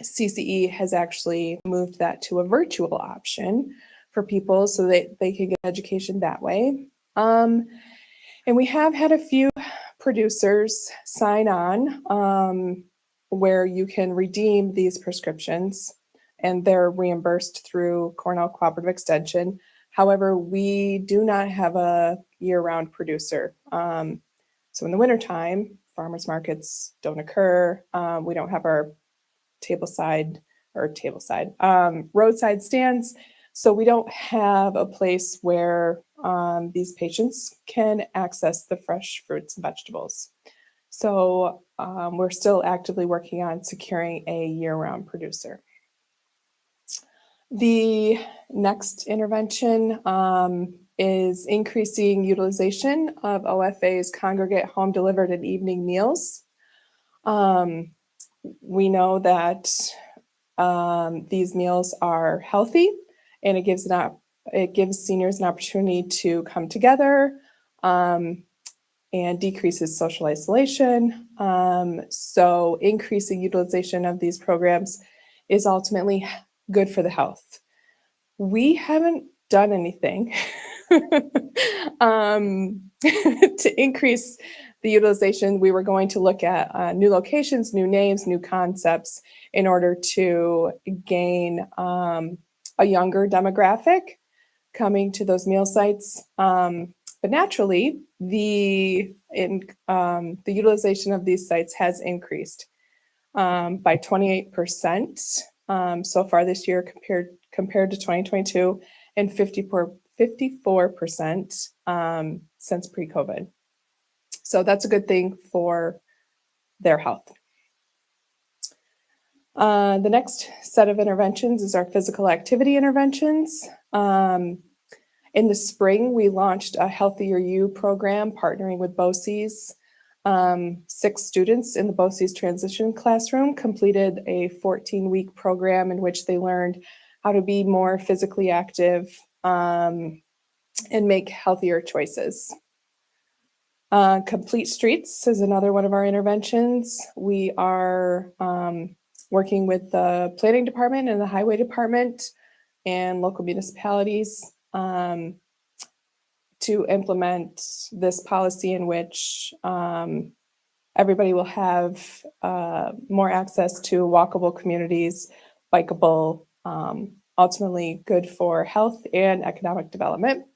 CCE has actually moved that to a virtual option for people so that they can get education that way. And we have had a few producers sign on where you can redeem these prescriptions and they're reimbursed through Cornell Cooperative Extension. However, we do not have a year-round producer. So in the wintertime, farmers markets don't occur. We don't have our roadside stands. So we don't have a place where these patients can access the fresh fruits and vegetables. So we're still actively working on securing a year-round producer. The next intervention is increasing utilization of OFA's congregate home delivered and evening meals. We know that these meals are healthy, and it gives seniors an opportunity to come together and decreases social isolation. So increasing utilization of these programs is ultimately good for the health. We haven't done anything to increase the utilization. We were going to look at new locations, new names, new concepts in order to gain a younger demographic coming to those meal sites. But naturally, the utilization of these sites has increased by 28% so far this year compared to 2022, and 54% since pre-COVID. So that's a good thing for their health. The next set of interventions is our physical activity interventions. In the spring, we launched a Healthier You program partnering with BOCES. 6 students in the BOCES transition classroom completed a 14-week program in which they learned how to be more physically active and make healthier choices. Complete Streets is another one of our interventions. We are working with the planning department and the highway department and local municipalities to implement this policy in which everybody will have more access to walkable communities, bikeable, ultimately good for health and economic development.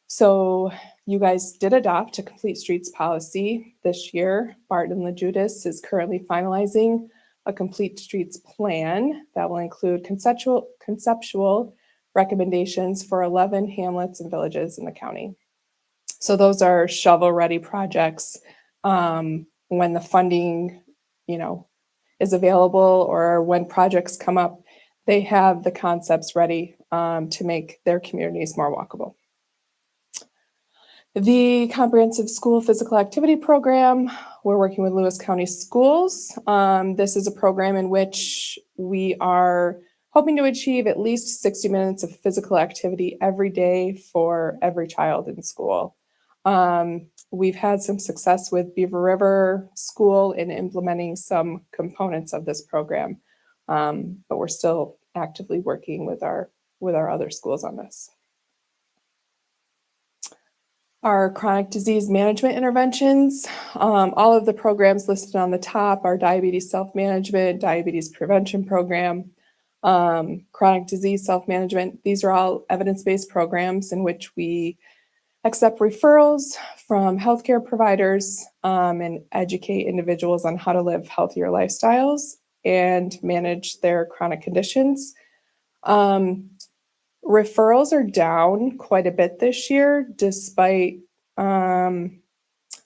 So you guys did adopt a Complete Streets policy this year. Barton LaJudas is currently finalizing a Complete Streets plan that will include conceptual recommendations for 11 hamlets and villages in the county. So those are shovel-ready projects. When the funding, is available or when projects come up, they have the concepts ready to make their communities more walkable. The Comprehensive School Physical Activity Program, we're working with Lewis County Schools. This is a program in which we are hoping to achieve at least 60 minutes of physical activity every day for every child in school. We've had some success with Beaver River School in implementing some components of this program, but we're still actively working with our other schools on this. Our chronic disease management interventions, all of the programs listed on the top are diabetes self-management, diabetes prevention program, chronic disease self-management. These are all evidence-based programs in which we accept referrals from healthcare providers and educate individuals on how to live healthier lifestyles and manage their chronic conditions. Referrals are down quite a bit this year, despite our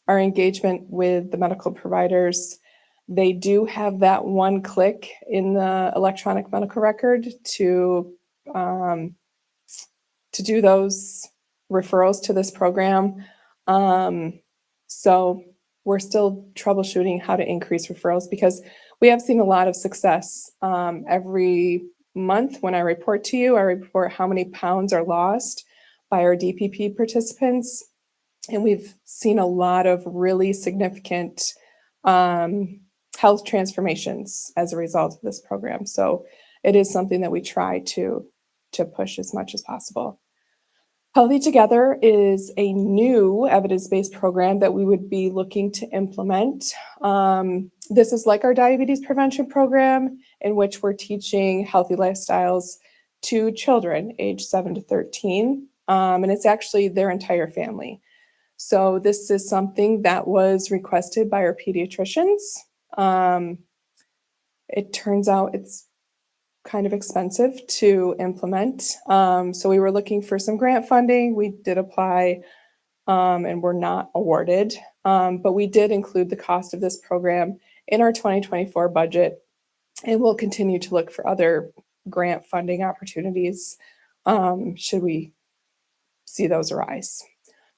engagement with the medical providers. They do have that one click in the electronic medical record to do those referrals to this program. So we're still troubleshooting how to increase referrals because we have seen a lot of success. Every month when I report to you, I report how many pounds are lost by our DPP participants. And we've seen a lot of really significant health transformations as a result of this program. So it is something that we try to push as much as possible. Healthy Together is a new evidence-based program that we would be looking to implement. This is like our diabetes prevention program, in which we're teaching healthy lifestyles to children age 7 to 13, and it's actually their entire family. So this is something that was requested by our pediatricians. It turns out it's kind of expensive to implement. So we were looking for some grant funding. We did apply and were not awarded, but we did include the cost of this program in our 2024 budget, and we'll continue to look for other grant funding opportunities should we see those arise.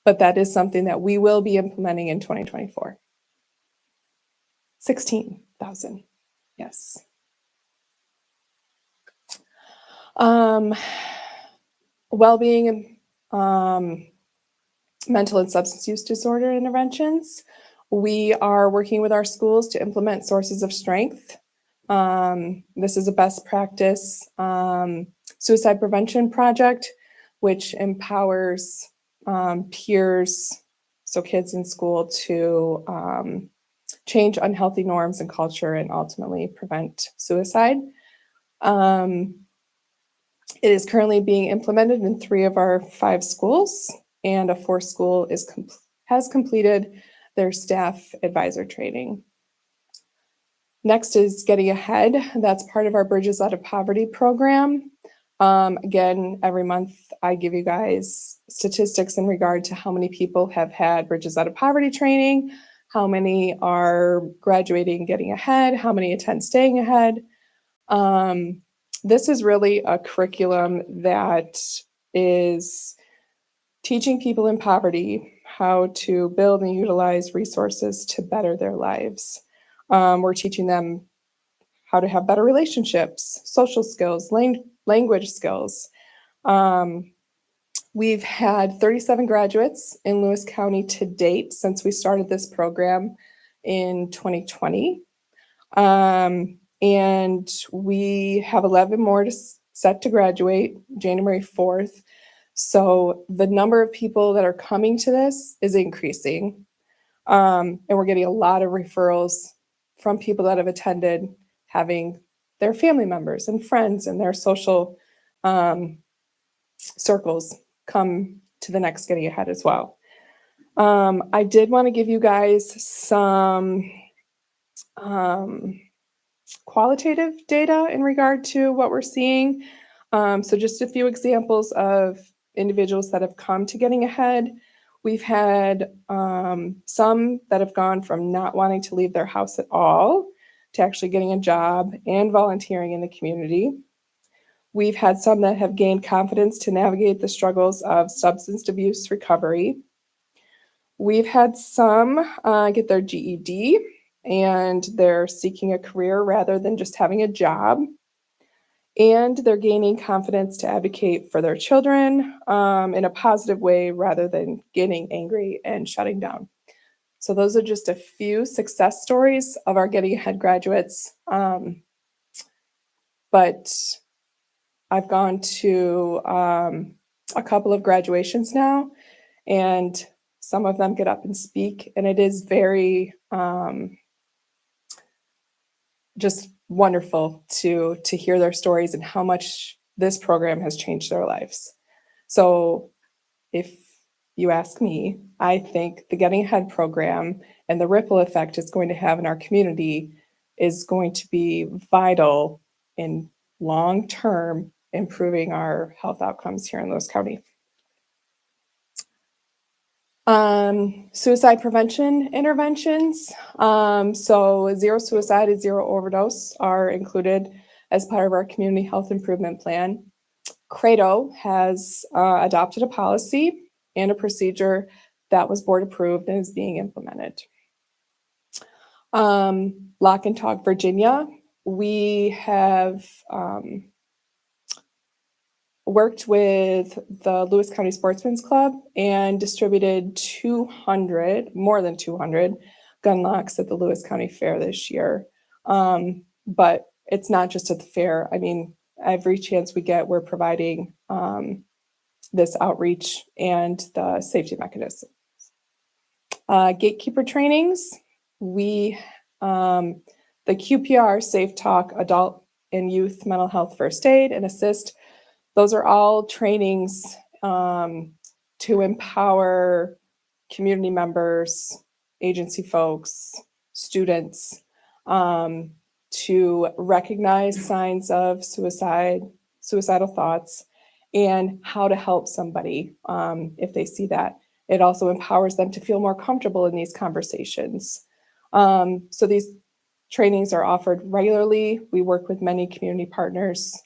But that is something that we will be implementing in 2024. 16,000, yes. Well-being, mental and substance use disorder interventions. We are working with our schools to implement sources of strength. This is a best practice suicide prevention project, which empowers peers, so kids in school, to change unhealthy norms and culture and ultimately prevent suicide. It is currently being implemented in 3 of our 5 schools, and a 4th school has completed their staff advisor training. Next is Getting Ahead. That's part of our Bridges Out of Poverty program. Again, every month I give you guys statistics in regard to how many people have had Bridges Out of Poverty training, how many are graduating Getting Ahead, how many attend Staying Ahead. This is really a curriculum that is teaching people in poverty how to build and utilize resources to better their lives. We're teaching them how to have better relationships, social skills, language skills. We've had 37 graduates in Lewis County to date since we started this program in 2020. And we have 11 more set to graduate January 4th. So the number of people that are coming to this is increasing. And we're getting a lot of referrals from people that have attended, having their family members and friends and their social circles come to the next Getting Ahead as well. I did want to give you guys some qualitative data in regard to what we're seeing. So just a few examples of individuals that have come to Getting Ahead. We've had some that have gone from not wanting to leave their house at all to actually getting a job and volunteering in the community. We've had some that have gained confidence to navigate the struggles of substance abuse recovery. We've had some get their GED, and they're seeking a career rather than just having a job. And they're gaining confidence to advocate for their children in a positive way rather than getting angry and shutting down. So those are just a few success stories of our Getting Ahead graduates. But I've gone to a couple of graduations now, and some of them get up and speak, and it is very just wonderful to hear their stories and how much this program has changed their lives. So if you ask me, I think the Getting Ahead program and the ripple effect it's going to have in our community is going to be vital in long-term improving our health outcomes here in Lewis County. Suicide prevention interventions. So zero suicide and zero overdose are included as part of our community health improvement plan. CRADO has adopted a policy and a procedure that was board approved and is being implemented. Lock and Talk Virginia, we have worked with the Lewis County Sportsman's Club and distributed more than 200 gun locks at the Lewis County Fair this year. But it's not just at the fair. I mean, every chance we get, we're providing this outreach and the safety mechanism. Gatekeeper trainings, we, the QPR, Safe Talk, Adult and Youth Mental Health First Aid and Assist, those are all trainings to empower community members, agency folks, students, to recognize signs of suicidal thoughts, and how to help somebody if they see that. It also empowers them to feel more comfortable in these conversations. So these trainings are offered regularly. We work with many community partners.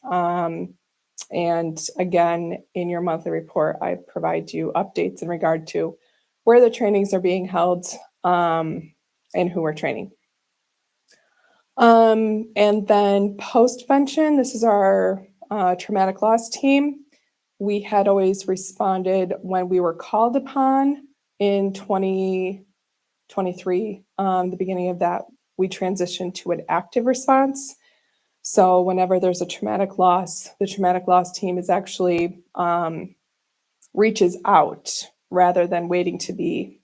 And again, in your monthly report, I provide you updates in regard to where the trainings are being held and who we're training. And then postvention, this is our traumatic loss team. We had always responded when we were called upon in 2023. The beginning of that, we transitioned to an active response. So whenever there's a traumatic loss, the traumatic loss team is actually reaches out rather than waiting to be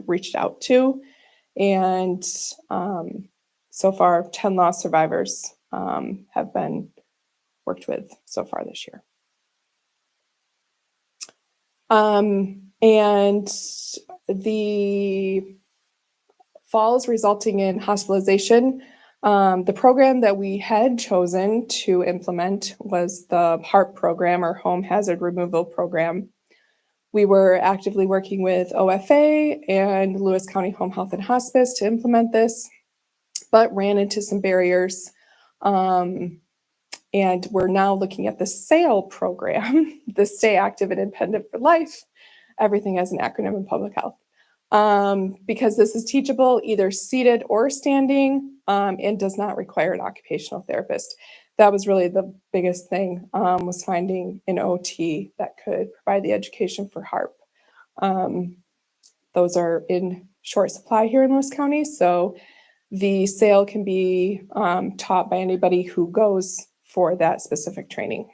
reached out to. And so far, 10 loss survivors have been worked with so far this year. And the falls resulting in hospitalization, the program that we had chosen to implement was the HARP program, or Home Hazard Removal Program. We were actively working with OFA and Lewis County Home Health and Hospice to implement this, but ran into some barriers. And we're now looking at the SAIL program, the Stay Active and Independent for Life. Everything has an acronym in public health. Because this is teachable either seated or standing, and does not require an occupational therapist. That was really the biggest thing, was finding an OT that could provide the education for HARP. Those are in short supply here in Lewis County, so the SAIL can be taught by anybody who goes for that specific training.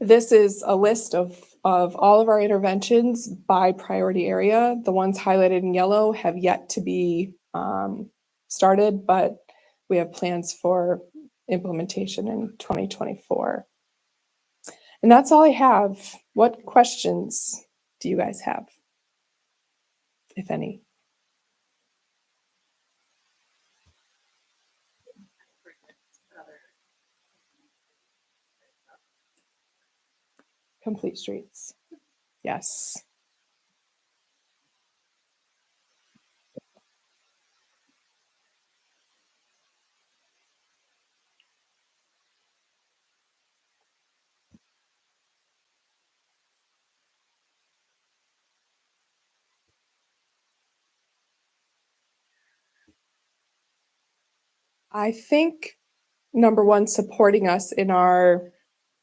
This is a list of all of our interventions by priority area. The ones highlighted in yellow have yet to be started, but we have plans for implementation in 2024. And that's all I have. What questions do you guys have, if any? Complete Streets. Yes. I think, number one, supporting us in our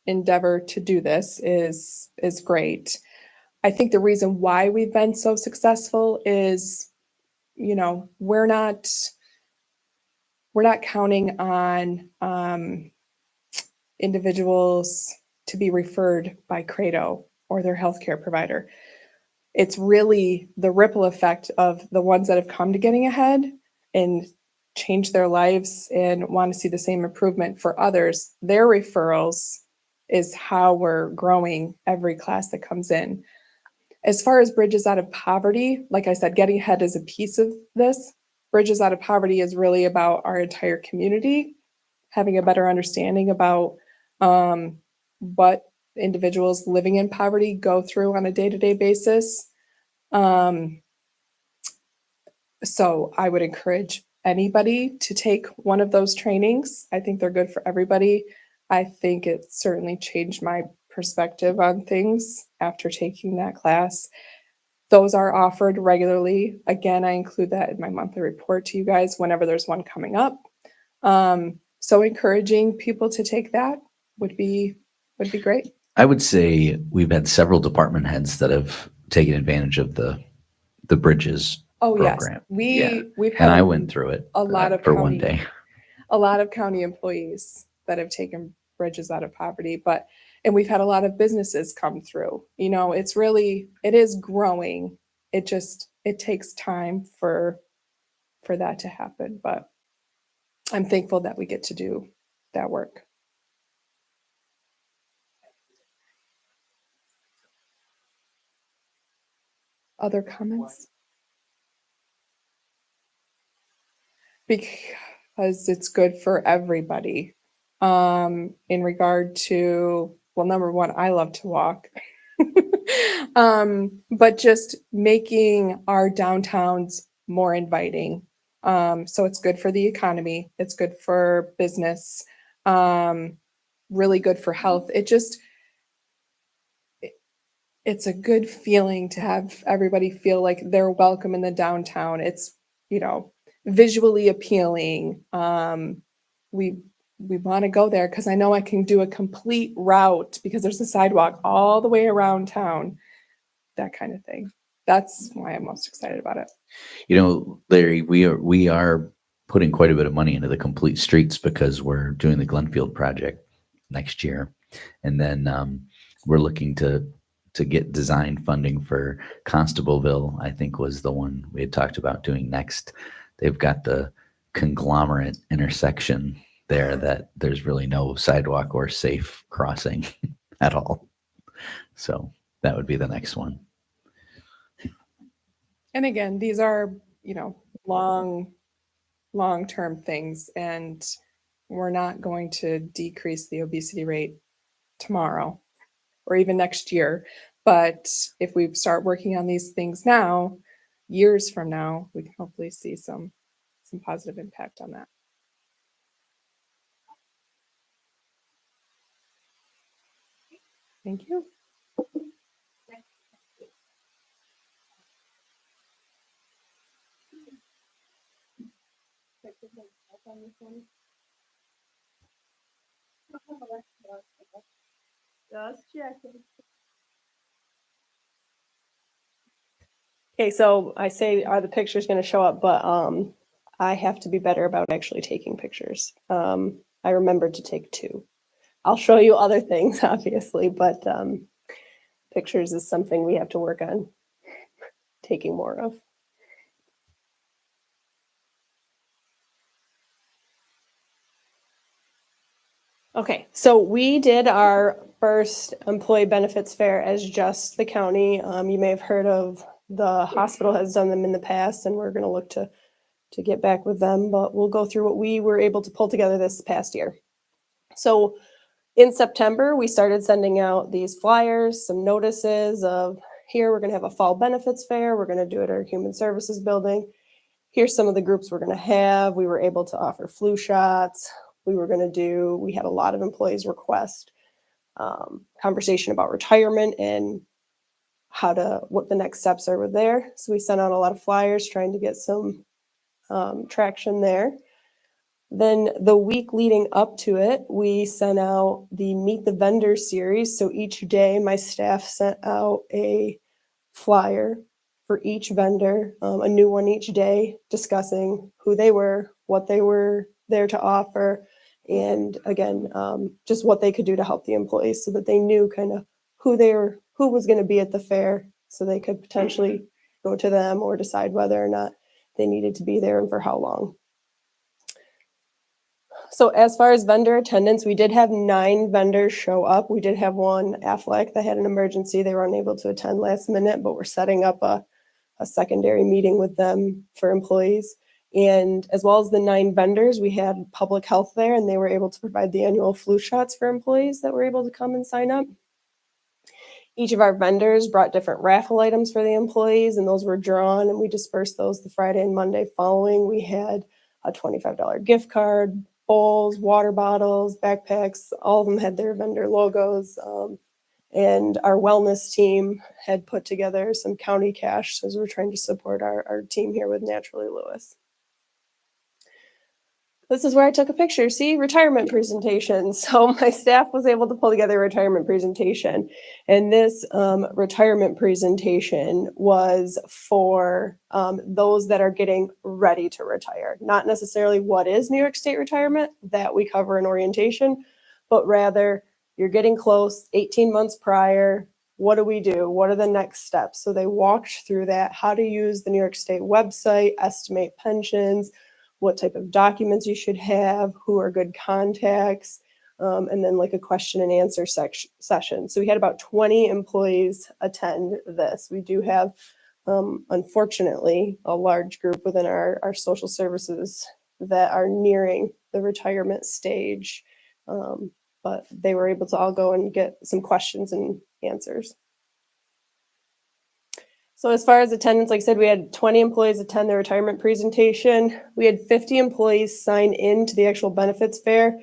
endeavor to do this is great. I think the reason why we've been so successful is, you know, we're not counting on individuals to be referred by Credo or their healthcare provider. It's really the ripple effect of the ones that have come to Getting Ahead and change their lives and want to see the same improvement for others. Their referrals is how we're growing every class that comes in. As far as Bridges Out of Poverty, like I said, Getting Ahead is a piece of this. Bridges Out of Poverty is really about our entire community having a better understanding about what individuals living in poverty go through on a day-to-day basis. So I would encourage anybody to take one of those trainings. I think they're good for everybody. I think it certainly changed my perspective on things after taking that class. Those are offered regularly. Again, I include that in my monthly report to you guys whenever there's one coming up. So encouraging people to take that would be great. I would say we've had several department heads that have taken advantage of the Bridges Oh, yes. program. Yeah. We've And had I went through it a lot of for one county, day. a lot of county employees that have taken bridges out of poverty, and we've had a lot of businesses come through. You know, it is growing. It takes time for that to happen, but I'm thankful that we get to do that work. Other comments? Because it's good for everybody. In regard to, well, number one, I love to walk. But just making our downtowns more inviting. So it's good for the economy, it's good for business, really good for health. It's a good feeling to have everybody feel like they're welcome in the downtown. It's, you know, visually appealing. We we want to go there because I know I can do a complete route because there's a sidewalk all the way around town. That kind of thing. That's why I'm most excited about it. You know, Larry, we are putting quite a bit of money into the complete streets because we're doing the Glenfield project next year, and then we're looking to get design funding for Constableville. I think was the one we had talked about doing next. They've got the conglomerate intersection there that there's really no sidewalk or safe crossing at all. So that would be the next one. And again, these are, you know, long-term things, and we're not going to decrease the obesity rate tomorrow or even next year. But if we start working on these things now, years from now, we can hopefully see some positive impact on that. Thank you. Just checking. Okay, so I say, are the pictures going to show up? But I have to be better about actually taking pictures. I remembered to take 2. I'll show you other things, obviously, but pictures is something we have to work on taking more of. Okay, so we did our first employee benefits fair as just the county. You may have heard of the hospital has done them in the past, and we're going to look to get back with them, but we'll go through what we were able to pull together this past year. So in September, we started sending out these flyers, some notices of here, we're going to have a fall benefits fair. We're going to do it at our human services building. Here's some of the groups we're going to have. We were able to offer flu shots. We had a lot of employees request conversation about retirement and what the next steps are with there. So we sent out a lot of flyers trying to get some traction there. Then the week leading up to it, we sent out the Meet the Vendor series. So each day, my staff sent out a flyer for each vendor, a new one each day, discussing who they were, what they were there to offer, and again, just what they could do to help the employees so that they knew kind of who was going to be at the fair, so they could potentially go to them or decide whether or not they needed to be there and for how long. So as far as vendor attendance, we did have 9 vendors show up. We did have one, Aflac, that had an emergency. They were unable to attend last minute, but we're setting up a secondary meeting with them for employees. And as well as the 9 vendors, we had public health there, and they were able to provide the annual flu shots for employees that were able to come and sign up. Each of our vendors brought different raffle items for the employees, and those were drawn, and we dispersed those the Friday and Monday following. We had a $25 gift card, bowls, water bottles, backpacks. All of them had their vendor logos. And our wellness team had put together some county cash as we're trying to support our team here with Naturally Lewis. this is where I took a picture. See, retirement presentation. So my staff was able to pull together a retirement presentation. And this retirement presentation was for those that are getting ready to retire. Not necessarily what is New York State retirement that we cover in orientation, but rather you're getting close 18 months prior. What do we do? What are the next steps? So they walked through that, how to use the New York State website, estimate pensions, what type of documents you should have, who are good contacts, and then like a question and answer session. So we had about 20 employees attend this. We do have, unfortunately, a large group within our social services that are nearing the retirement stage. But they were able to all go and get some questions and answers. So as far as attendance, like I said, we had 20 employees attend the retirement presentation. We had 50 employees sign in to the actual benefits fair.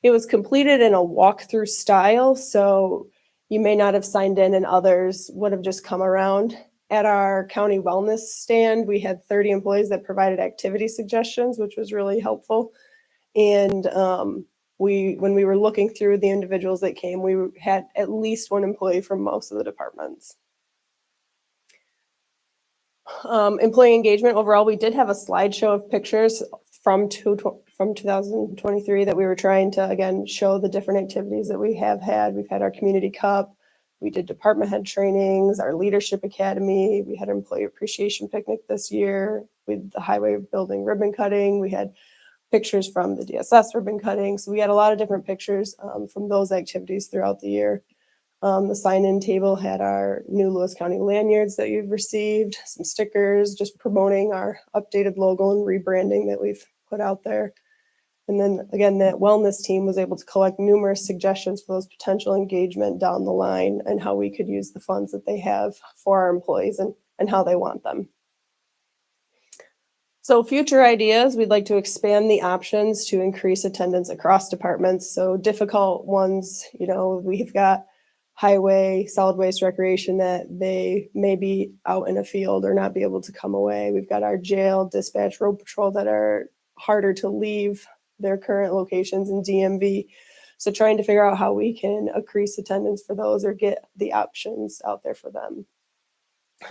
It was completed in a walkthrough style, so you may not have signed in and others would have just come around. At our county wellness stand, we had 30 employees that provided activity suggestions, which was really helpful. And when we were looking through the individuals that came, we had at least one employee from most of the departments. Employee engagement overall, we did have a slideshow of pictures from 2023 that we were trying to, again, show the different activities that we have had. We've had our community cup. We did department head trainings, our leadership academy. We had an employee appreciation picnic this year with the highway building ribbon cutting. We had pictures from the DSS ribbon cutting. So we had a lot of different pictures from those activities throughout the year. The sign-in table had our new Lewis County lanyards that you've received, some stickers, just promoting our updated logo and rebranding that we've put out there. And then again, that wellness team was able to collect numerous suggestions for those potential engagement down the line and how we could use the funds that they have for our employees and how they want them. So future ideas, we'd like to expand the options to increase attendance across departments. So difficult ones, we've got highway, solid waste, recreation that they may be out in a field or not be able to come away. We've got our jail, dispatch, road patrol that are harder to leave their current locations in DMV. So trying to figure out how we can increase attendance for those or get the options out there for them.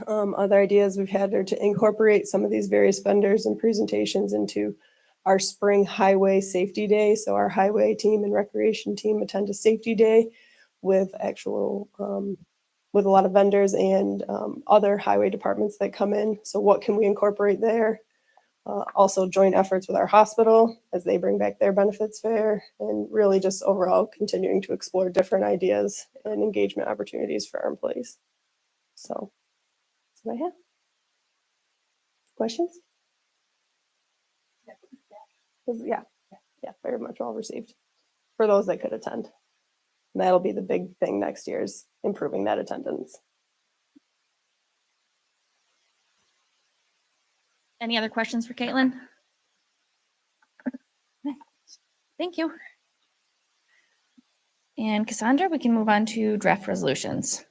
Other ideas we've had are to incorporate some of these various vendors and presentations into our spring highway safety day. So our highway team and recreation team attend a safety day with with a lot of vendors and other highway departments that come in. So what can we incorporate there? Also joint efforts with our hospital as they bring back their benefits fair, and really just overall continuing to explore different ideas and engagement opportunities for our employees. So that's what I have. Questions? Yeah, very much well received for those that could attend. And that'll be the big thing next year is improving that attendance. Any other questions for Caitlin? Okay. Thank you. And Cassandra, we can move on to draft resolutions.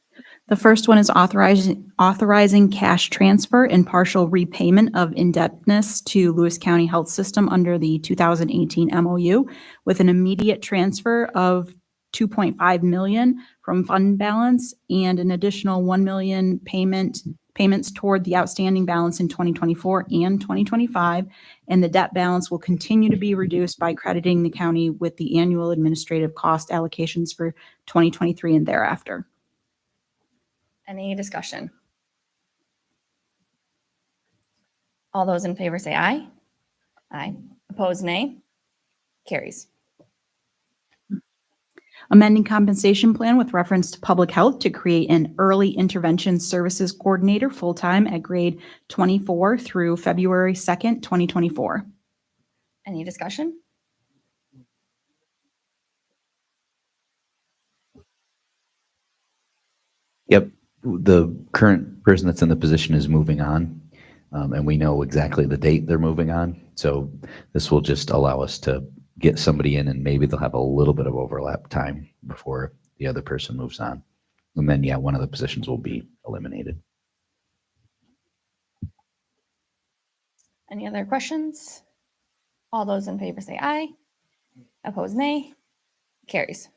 The first one is authorizing cash transfer and partial repayment of indebtedness to Lewis County Health System under the 2018 MOU with an immediate transfer of $2.5 million from fund balance and an additional $1 million payments toward the outstanding balance in 2024 and 2025. And the debt balance will continue to be reduced by crediting the county with the annual administrative cost allocations for 2023 and thereafter. Any discussion? All those in favor say aye. Aye. Opposed, nay. Carries. Amending compensation plan with reference to public health to create an early intervention services coordinator full-time at grade 24 through February 2nd, 2024. Any discussion? Yep. The current person that's in the position is moving on, and we know exactly the date they're moving on. So this will just allow us to get somebody in, and maybe they'll have a little bit of overlap time before the other person moves on. And then, one of the positions will be eliminated. Any other questions? All those in favor say aye. Opposed, nay. Carries.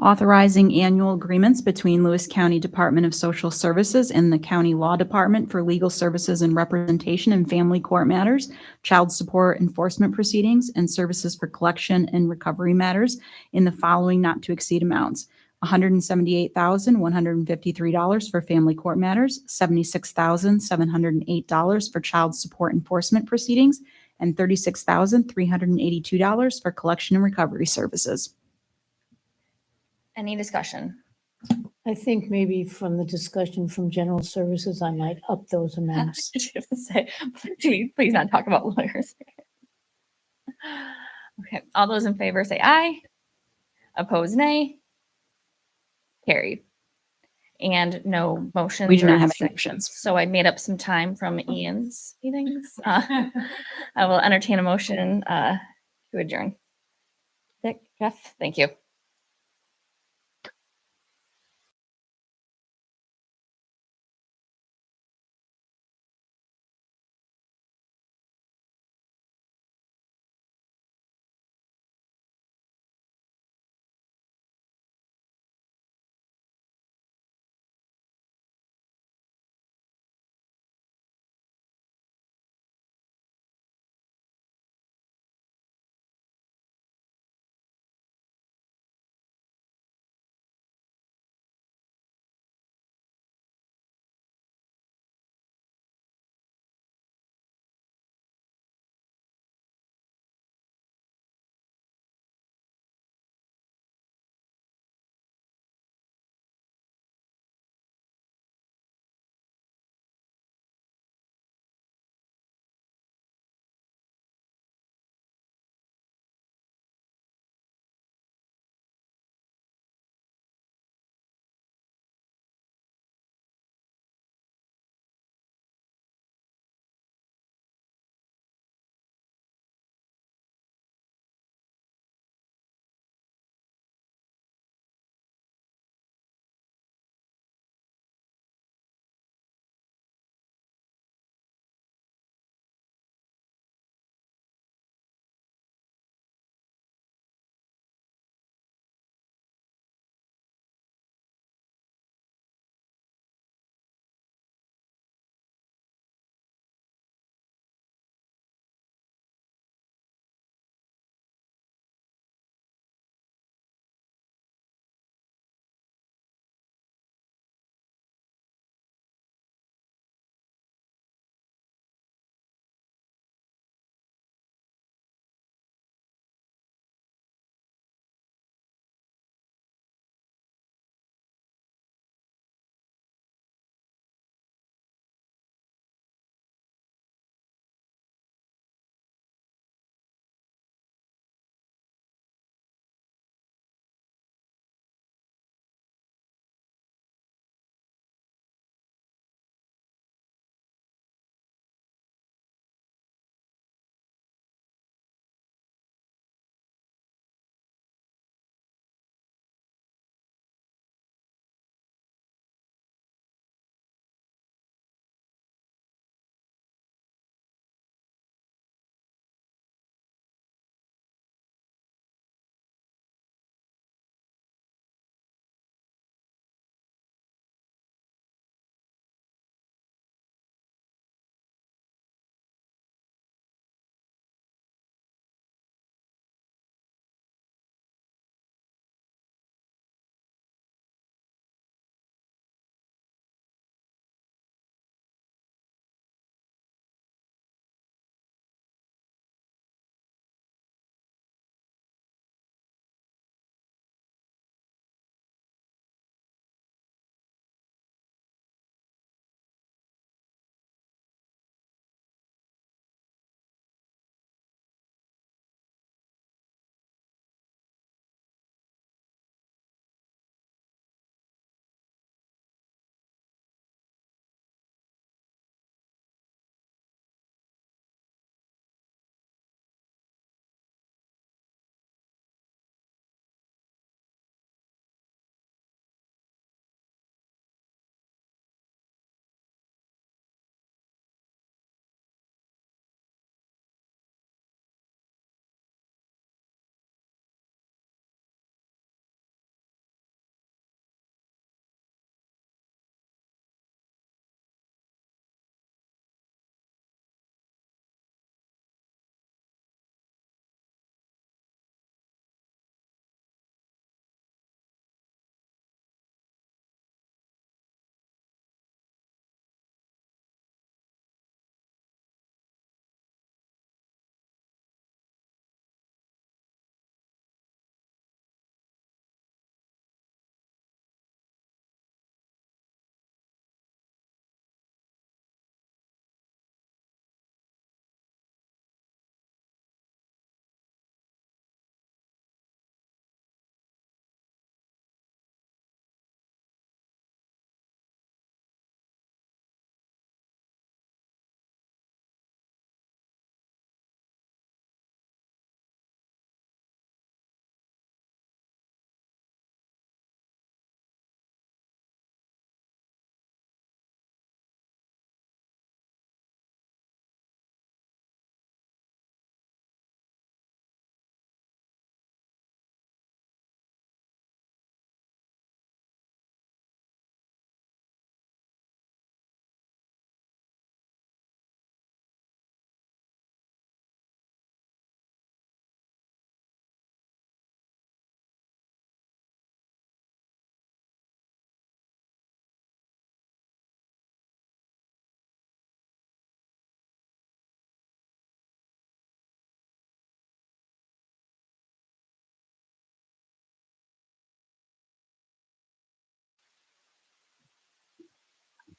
Authorizing annual agreements between Lewis County Department of Social Services and the County Law Department for legal services and representation in family court matters, child support enforcement proceedings, and services for collection and recovery matters in the following not to exceed amounts: $178,153 for family court matters, $76,708 for child support enforcement proceedings, and $36,382 for collection and recovery services. Any discussion? I think maybe from the discussion from general services, I might up those amounts. Say, please not talk about lawyers. Okay, all those in favor say aye. Opposed, nay. Carried. And no motions. We do or not have any sections. motions. So I made up some time from Ian's meetings. I will entertain a motion to adjourn. Dick, Jeff, thank you.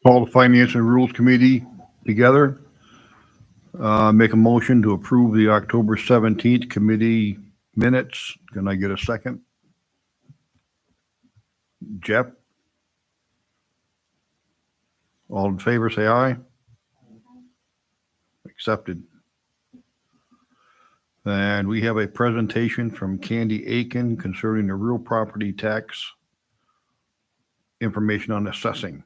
Call the Finance and Rules Committee together. Make a motion to approve the October 17th committee minutes. Can I get a second? Jeff? All in favor, say aye. Accepted. And we have a presentation from Candy Aiken concerning the real property tax information on assessing.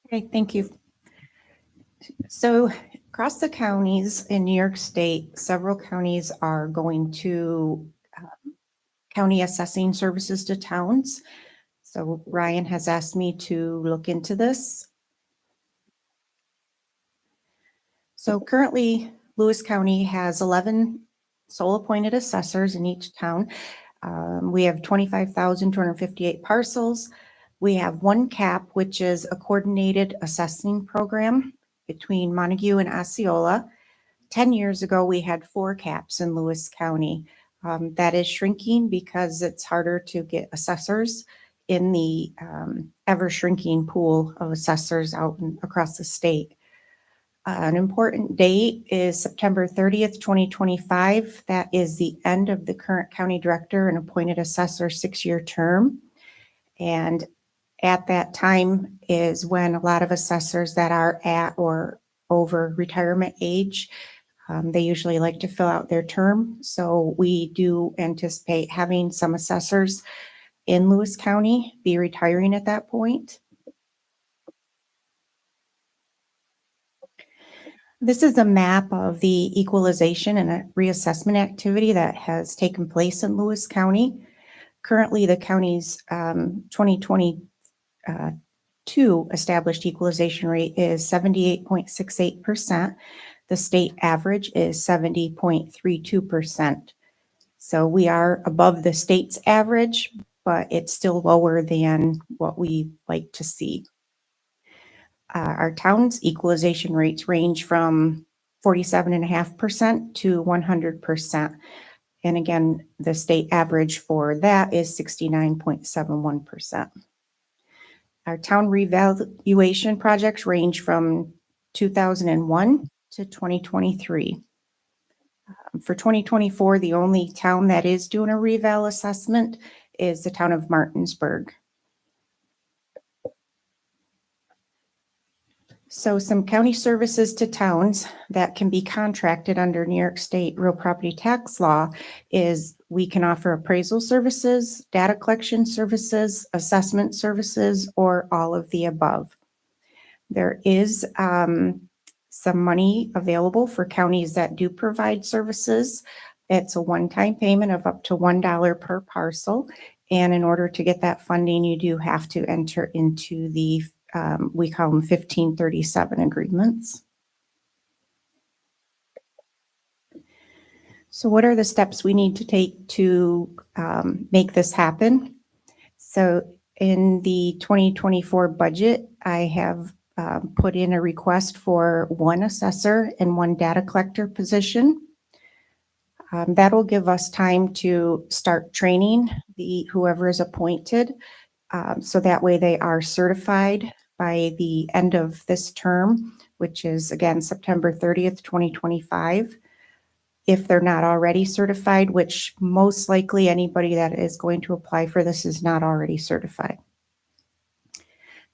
Okay, thank you. So across the counties in New York State, several counties are going to county assessing services to towns. So Ryan has asked me to look into this. So currently, Lewis County has 11 sole appointed assessors in each town. We have 25,258 parcels. We have one CAP, which is a coordinated assessing program between Montague and Osceola. 10 years ago, we had 4 CAPs in Lewis County. That is shrinking because it's harder to get assessors in the ever shrinking pool of assessors out across the state. An important date is September 30th, 2025. That is the end of the current county director and appointed assessor 6-year term. And at that time is when a lot of assessors that are at or over retirement age, they usually like to fill out their term. So we do anticipate having some assessors in Lewis County be retiring at that point. This is a map of the equalization and a reassessment activity that has taken place in Lewis County. Currently, the county's 2022 established equalization rate is 78.68%. The state average is 70.32%. So we are above the state's average, but it's still lower than what we like to see. Our town's equalization rates range from 47.5% to 100%. And again, the state average for that is 69.71%. Our town revaluation projects range from 2001 to 2023. For 2024, the only town that is doing a reval assessment is the town of Martinsburg. So some county services to towns that can be contracted under New York State real property tax law is we can offer appraisal services, data collection services, assessment services, or all of the above. There is some money available for counties that do provide services. It's a one-time payment of up to $1 per parcel. And in order to get that funding, you do have to enter into the we call them 1537 agreements. So what are the steps we need to take to make this happen? So in the 2024 budget, I have put in a request for 1 assessor and 1 data collector position. That'll give us time to start training whoever is appointed. So that way they are certified by the end of this term, which is again, September 30th, 2025. If they're not already certified, which most likely anybody that is going to apply for this is not already certified.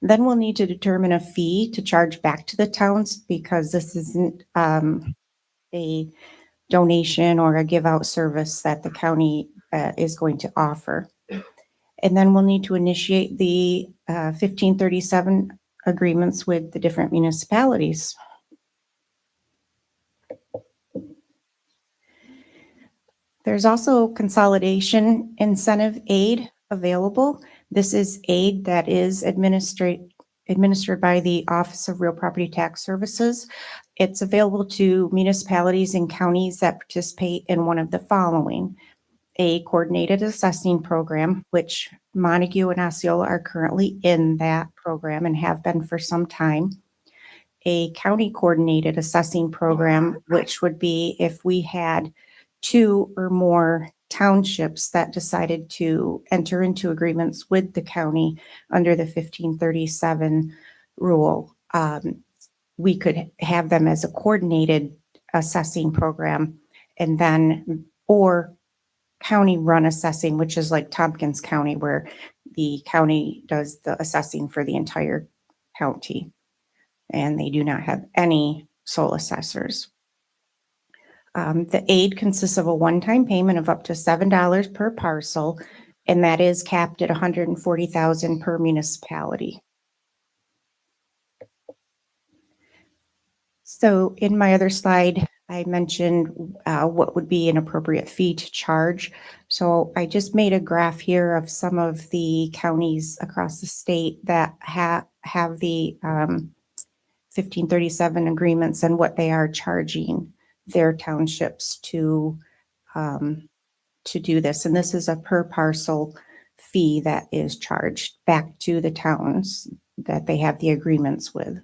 Then we'll need to determine a fee to charge back to the towns because this isn't a donation or a give out service that the county is going to offer. And then we'll need to initiate the 1537 agreements with the different municipalities. There's also consolidation incentive aid available. This is aid that is administered by the Office of Real Property Tax Services. It's available to municipalities and counties that participate in one of the following: a coordinated assessing program, which Montague and Osceola are currently in that program and have been for some time. A county coordinated assessing program, which would be if we had 2 or more townships that decided to enter into agreements with the county under the 1537 rule, we could have them as a coordinated assessing program, and then, or county run assessing, which is like Tompkins County, where the county does the assessing for the entire county. And they do not have any sole assessors. The aid consists of a one-time payment of up to $7 per parcel, and that is capped at $140,000 per municipality. So in my other slide, I mentioned what would be an appropriate fee to charge. So I just made a graph here of some of the counties across the state that have the 1537 agreements and what they are charging their townships to do this. And this is a per parcel fee that is charged back to the towns that they have the agreements with.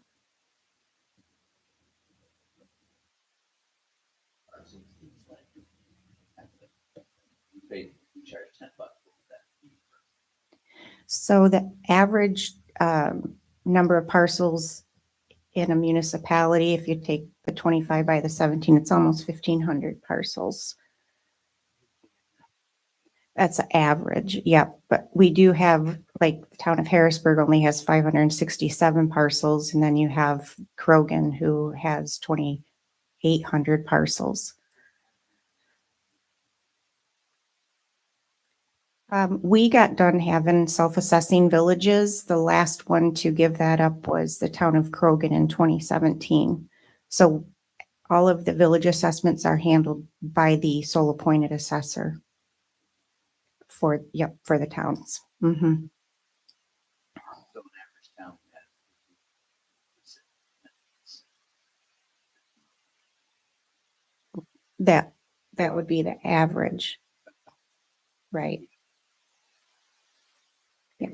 So the average number of parcels in a municipality, if you take the 25 by the 17, it's almost 1,500 parcels. That's an average, yep. But we do have, like, the town of Harrisburg only has 567 parcels, and then you have Krogan, who has 2,800 parcels. We got done having self-assessing villages. The last one to give that up was the town of Krogan in 2017. So all of the village assessments are handled by the sole appointed assessor for the towns. Mhm. That would be the average. Right. Yeah.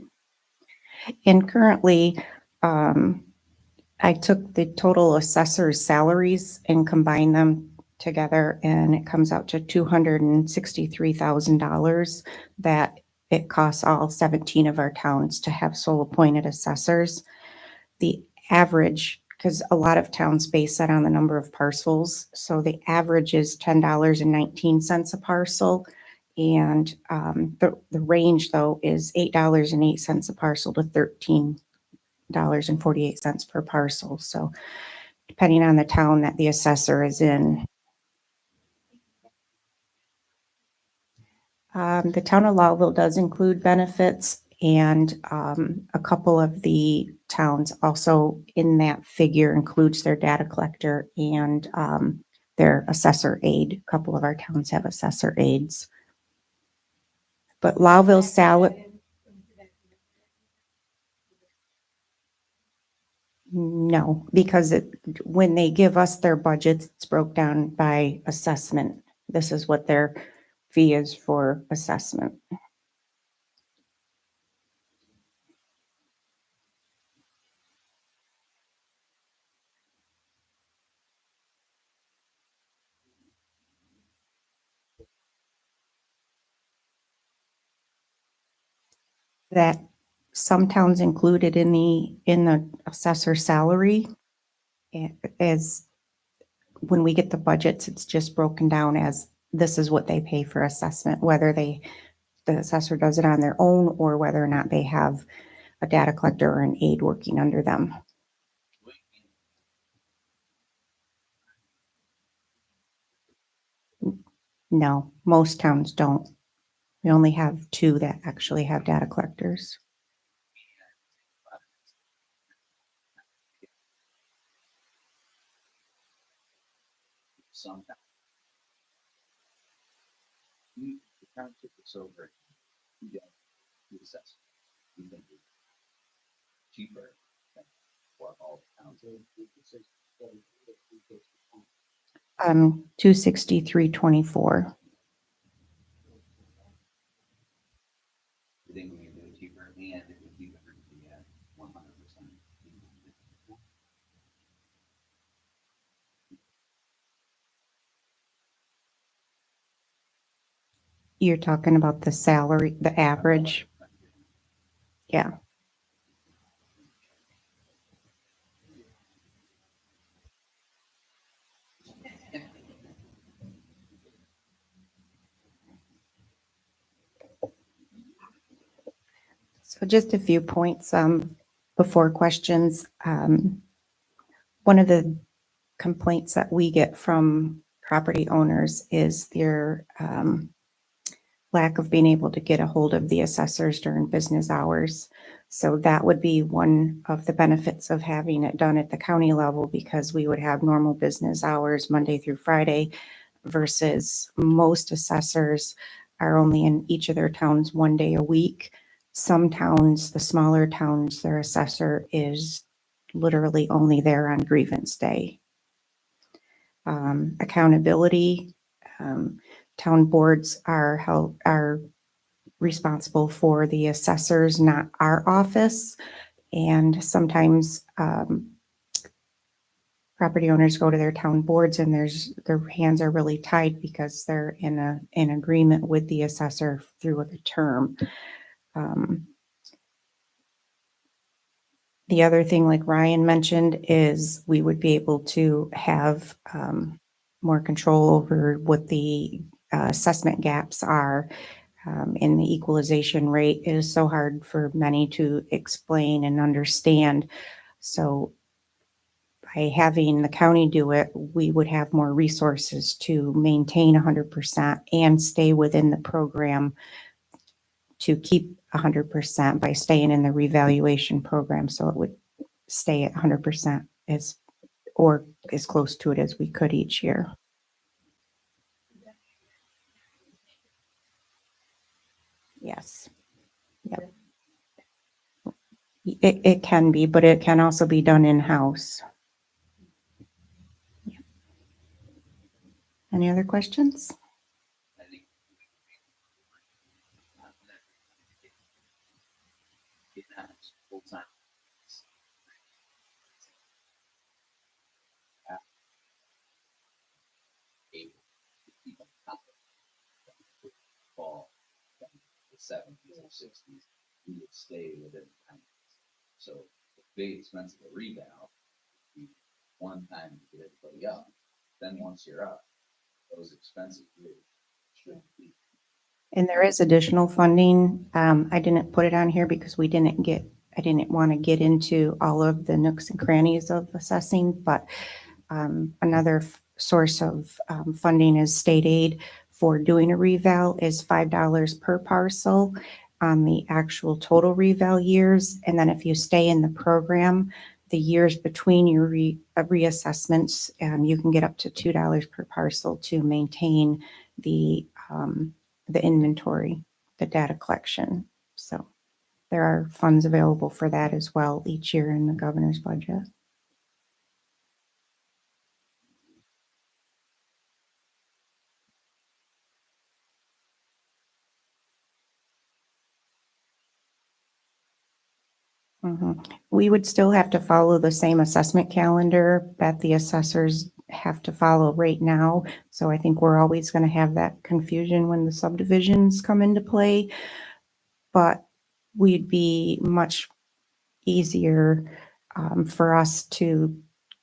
And currently, I took the total assessor's salaries and combined them together, and it comes out to $263,000 that it costs all 17 of our towns to have sole appointed assessors. The average, because a lot of towns base that on the number of parcels, so the average is $10.19 a parcel. And the range, though, is $8.08 a parcel to $13.48 per parcel. So depending on the town that the assessor is in. The town of Lowville does include benefits, and a couple of the towns also in that figure includes their data collector and their assessor aide. A couple of our towns have assessor aides. But Lowville's salary. No, because when they give us their budgets, it's broke down by assessment. This is what their fee is for assessment. That some towns included in the assessor salary as when we get the budgets, it's just broken down as this is what they pay for assessment, whether the assessor does it on their own or whether or not they have a data collector or an aide working under them. No, most towns don't. We only have 2 that actually have data collectors. Some the township is over. You assess. You can do cheaper than what all towns. 263.24. You think we can do it cheaper and it would be better to be at 100%. You're talking about the salary, the average? Yeah. So just a few points before questions. One of the complaints that we get from property owners is their lack of being able to get a hold of the assessors during business hours. So that would be one of the benefits of having it done at the county level, because we would have normal business hours Monday through Friday versus most assessors are only in each of their towns one day a week. Some towns, the smaller towns, their assessor is literally only there on grievance day. Accountability, town boards are responsible for the assessors, not our office. And sometimes property owners go to their town boards and their hands are really tied because they're in agreement with the assessor through the term. The other thing, like Ryan mentioned, is we would be able to have more control over what the assessment gaps are in the equalization rate. It is so hard for many to explain and understand. So by having the county do it, we would have more resources to maintain 100% and stay within the program to keep 100% by staying in the revaluation program. So it would stay at 100% or as close to it as we could each year. Yes. Yep. It can be, but it can also be done in-house. Yep. Any other questions? Fall, the 70s or 60s, we would stay within the county. So the big expense of the reval, you one time to get everybody up. Then once you're up, those expenses really should be. And there is additional funding. I didn't put it on here because I didn't want to get into all of the nooks and crannies of assessing, but another source of funding is state aid for doing a reval is $5 per parcel on the actual total reval years. And then if you stay in the program, the years between your reassessments, you can get up to $2 per parcel to maintain the inventory, the data collection. So there are funds available for that as well each year in the governor's budget. We would still have to follow the same assessment calendar that the assessors have to follow right now. So I think we're always going to have that confusion when the subdivisions come into play. But we'd be much easier for us to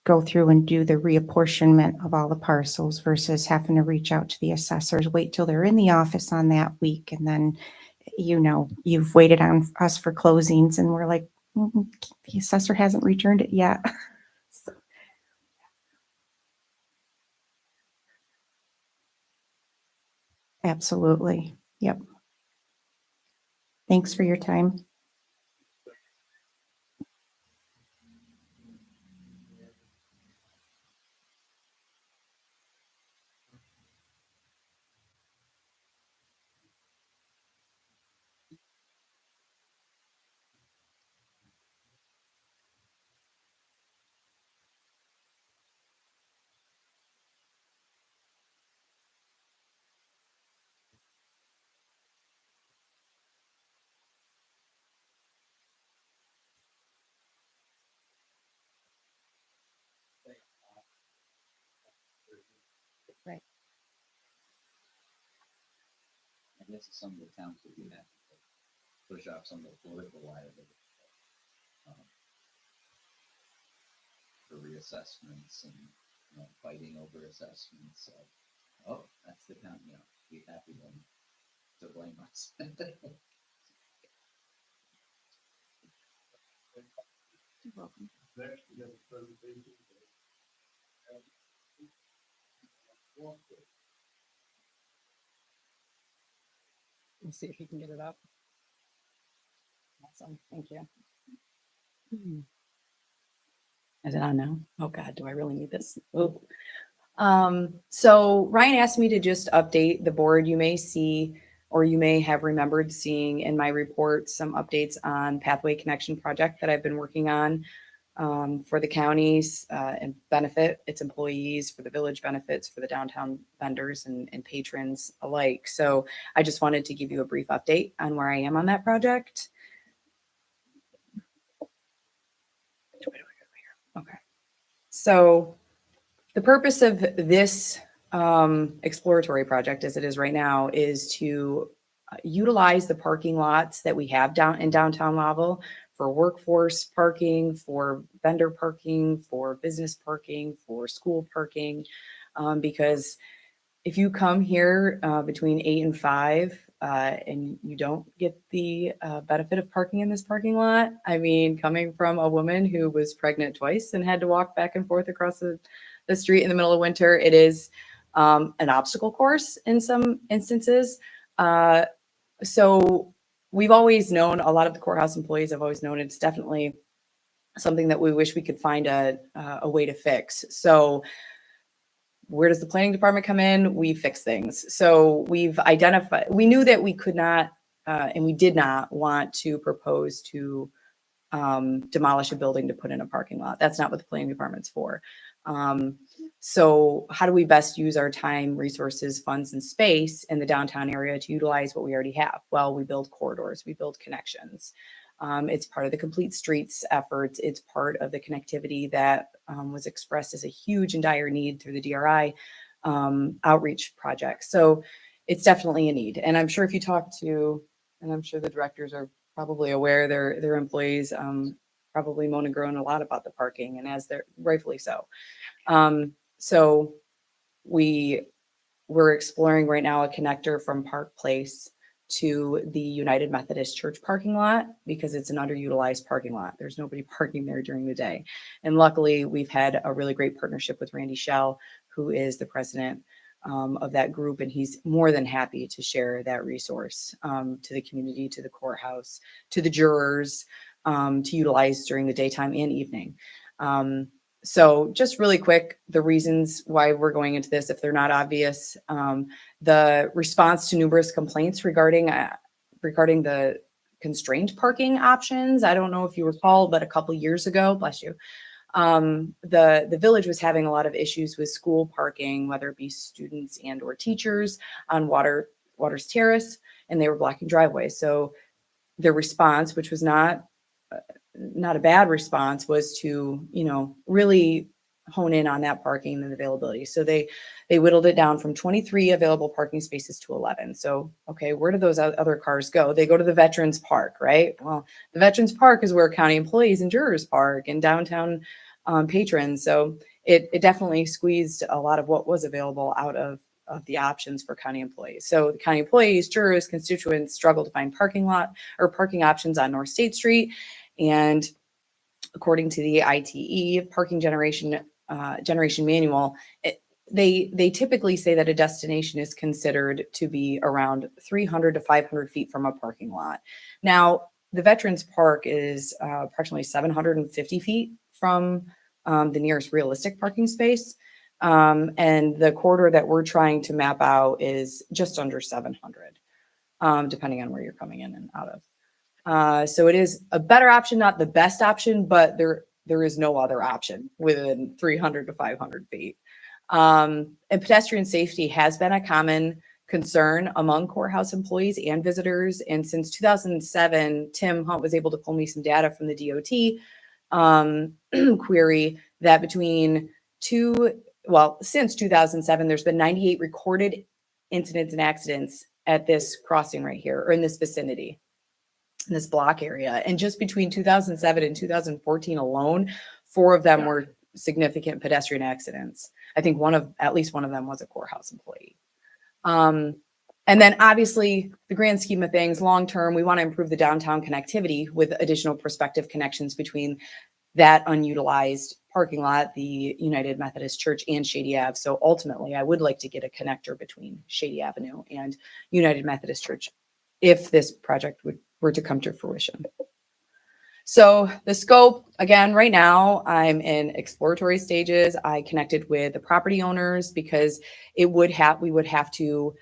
go through and do the reapportionment of all the parcels versus having to reach out to the assessors, wait till they're in the office on that week. And then, you've waited on us for closings and we're like, the assessor hasn't returned it yet. So, absolutely. Yep. Thanks for your time. guess some of the towns would do that, push off some of the political liability. For reassessments and, fighting over assessments, so, oh, that's the town, be happy then to blame us. You're welcome. Let's see if you can get it up. Awesome, thank you. Is it on now? Oh God, do I really need this? Ooh. So Ryan asked me to just update the board. You may see, or you may have remembered seeing in my report, some updates on Pathway Connection project that I've been working on for the counties and benefit its employees, for the village benefits, for the downtown vendors and patrons alike. So I just wanted to give you a brief update on where I am on that project. Okay. So the purpose of this exploratory project, as it is right now, is to utilize the parking lots that we have down in downtown Louisville for workforce parking, for vendor parking, for business parking, for school parking. Because if you come here between 8 and 5 and you don't get the benefit of parking in this parking lot, I mean, coming from a woman who was pregnant twice and had to walk back and forth across the street in the middle of winter, it is an obstacle course in some instances. So we've always known, a lot of the courthouse employees have always known, it's definitely something that we wish we could find a way to fix. So where does the planning department come in? We fix things. So we've identified, we knew that we could not, and we did not want to propose to demolish a building to put in a parking lot. That's not what the planning department's for. So how do we best use our time, resources, funds, and space in the downtown area to utilize what we already have? Well, we build corridors, we build connections. It's part of the Complete Streets efforts. It's part of the connectivity that was expressed as a huge and dire need through the DRI outreach project. So it's definitely a need. And I'm sure if you talk to, and I'm sure the directors are probably aware, their employees probably moan and groan a lot about the parking, and as they're rightfully so. So we're exploring right now a connector from Park Place to the United Methodist Church parking lot, because it's an underutilized parking lot. There's nobody parking there during the day. And luckily, we've had a really great partnership with Randy Shell, who is the president of that group, and he's more than happy to share that resource to the community, to the courthouse, to the jurors, to utilize during the daytime and evening. So just really quick, the reasons why we're going into this, if they're not obvious, the response to numerous complaints regarding the constrained parking options. I don't know if you recall, but a couple years ago, bless you, the village was having a lot of issues with school parking, whether it be students and or teachers on Waters Terrace, and they were blocking driveways. So the response, which was not a bad response, was to, really hone in on that parking and availability. So they whittled it down from 23 available parking spaces to 11. So, okay, where do those other cars go? They go to the Veterans Park, right? Well, the Veterans Park is where county employees and jurors park, and downtown patrons. So it definitely squeezed a lot of what was available out of the options for county employees. So the county employees, jurors, constituents struggle to find parking options on North State Street. And according to the ITE parking generation manual, they typically say that a destination is considered to be around 300 to 500 feet from a parking lot. Now, the Veterans Park is approximately 750 feet from the nearest realistic parking space. And the corridor that we're trying to map out is just under 700, depending on where you're coming in and out of. So it is a better option, not the best option, but there is no other option within 300 to 500 feet. And pedestrian safety has been a common concern among courthouse employees and visitors. And since 2007, Tim Hunt was able to pull me some data from the DOT query that since 2007, there's been 98 recorded incidents and accidents at this crossing right here, or in this vicinity, in this block area. And just between 2007 and 2014 alone, 4 of them were significant pedestrian accidents. I think at least one of them was a courthouse employee. And then obviously the grand scheme of things, long-term, we want to improve the downtown connectivity with additional prospective connections between that unutilized parking lot, the United Methodist Church, and Shady Ave. So ultimately, I would like to get a connector between Shady Avenue and United Methodist Church if this project were to come to fruition. So the scope, again, right now I'm in exploratory stages. I connected with the property owners because we would have to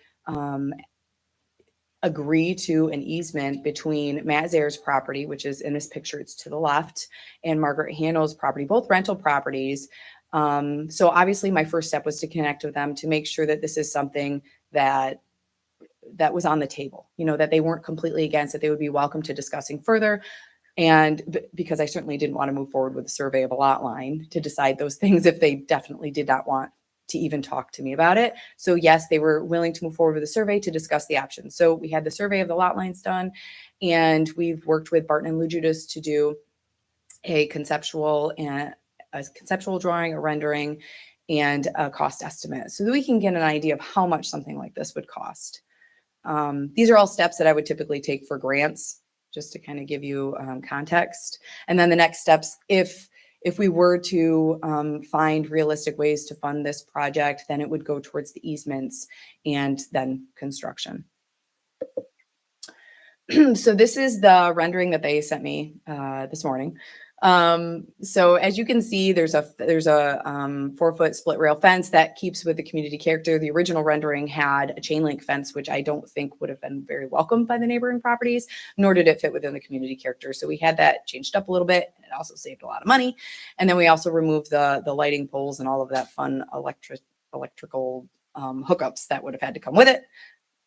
agree to an easement between Matt Zayer's property, which is in this picture, it's to the left, and Margaret Handel's property, both rental properties. So obviously my first step was to connect with them to make sure that this is something that was on the table, that they weren't completely against, that they would be welcome to discussing further. And because I certainly didn't want to move forward with a survey of a lot line to decide those things if they definitely did not want to even talk to me about it. So yes, they were willing to move forward with a survey to discuss the options. So we had the survey of the lot lines done, and we've worked with Barton and Lujudas to do a conceptual drawing, a rendering, and a cost estimate so that we can get an idea of how much something like this would cost. These are all steps that I would typically take for grants, just to kind of give you context. And then the next steps, if we were to find realistic ways to fund this project, then it would go towards the easements and then construction. So this is the rendering that they sent me this morning. So as you can see, there's a 4-foot split rail fence that keeps with the community character. The original rendering had a chain link fence, which I don't think would have been very welcomed by the neighboring properties, nor did it fit within the community character. So we had that changed up a little bit, and it also saved a lot of money. And then we also removed the lighting poles and all of that fun electrical hookups that would have had to come with it.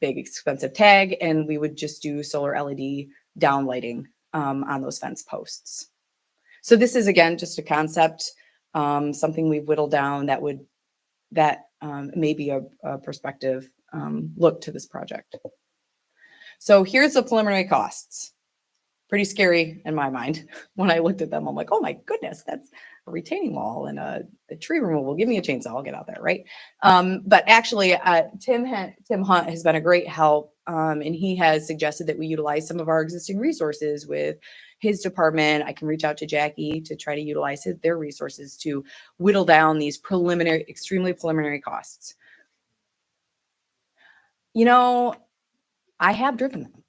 Big expensive tag, and we would just do solar LED downlighting on those fence posts. So this is, again, just a concept, something we've whittled down that may be a prospective look to this project. So here's the preliminary costs. Pretty scary in my mind. When I looked at them, I'm like, oh my goodness, that's a retaining wall and a tree removal. Give me a chainsaw, I'll get out there, right? But actually, Tim Hunt has been a great help, and he has suggested that we utilize some of our existing resources with his department. I can reach out to Jackie to try to utilize their resources to whittle down these extremely preliminary costs. I have driven them,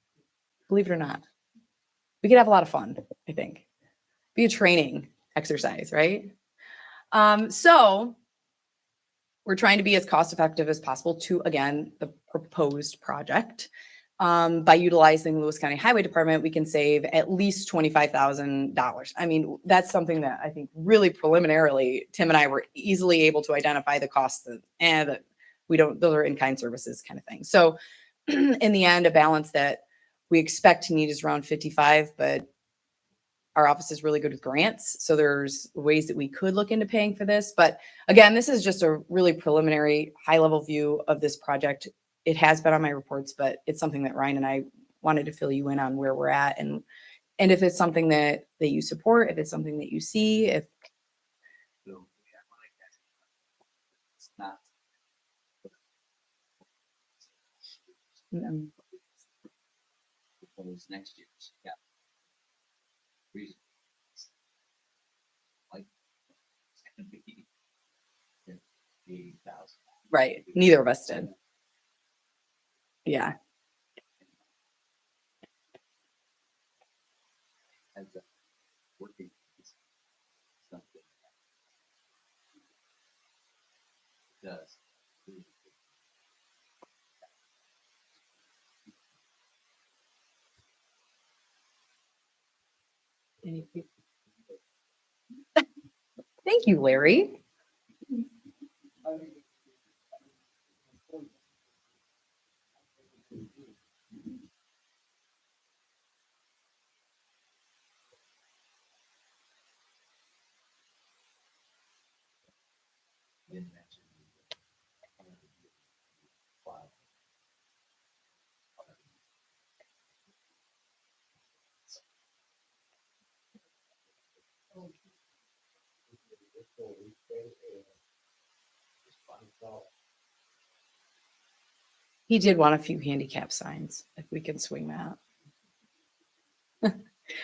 believe it or not. We could have a lot of fun, I think. Be a training exercise, right? So we're trying to be as cost effective as possible to, again, the proposed project. By utilizing Lewis County Highway Department, we can save at least $25,000. I mean, that's something that I think really preliminarily, Tim and I were easily able to identify the costs and those are in-kind services kind of thing. So in the end, a balance that we expect to need is around 55, but our office is really good with grants. So there's ways that we could look into paying for this. But again, this is just a really preliminary high-level view of this project. It has been on my reports, but it's something that Ryan and I wanted to fill you in on where we're at. And if it's something that you support, if it's something that you see, if It's not. Propose next year's, yeah. Reason. Like, it's gonna be 80,000. right, neither of us did. Yeah. As a working piece, something that does. Thank you, Larry. Didn't mention. He did want a few handicap signs, if we can swing that.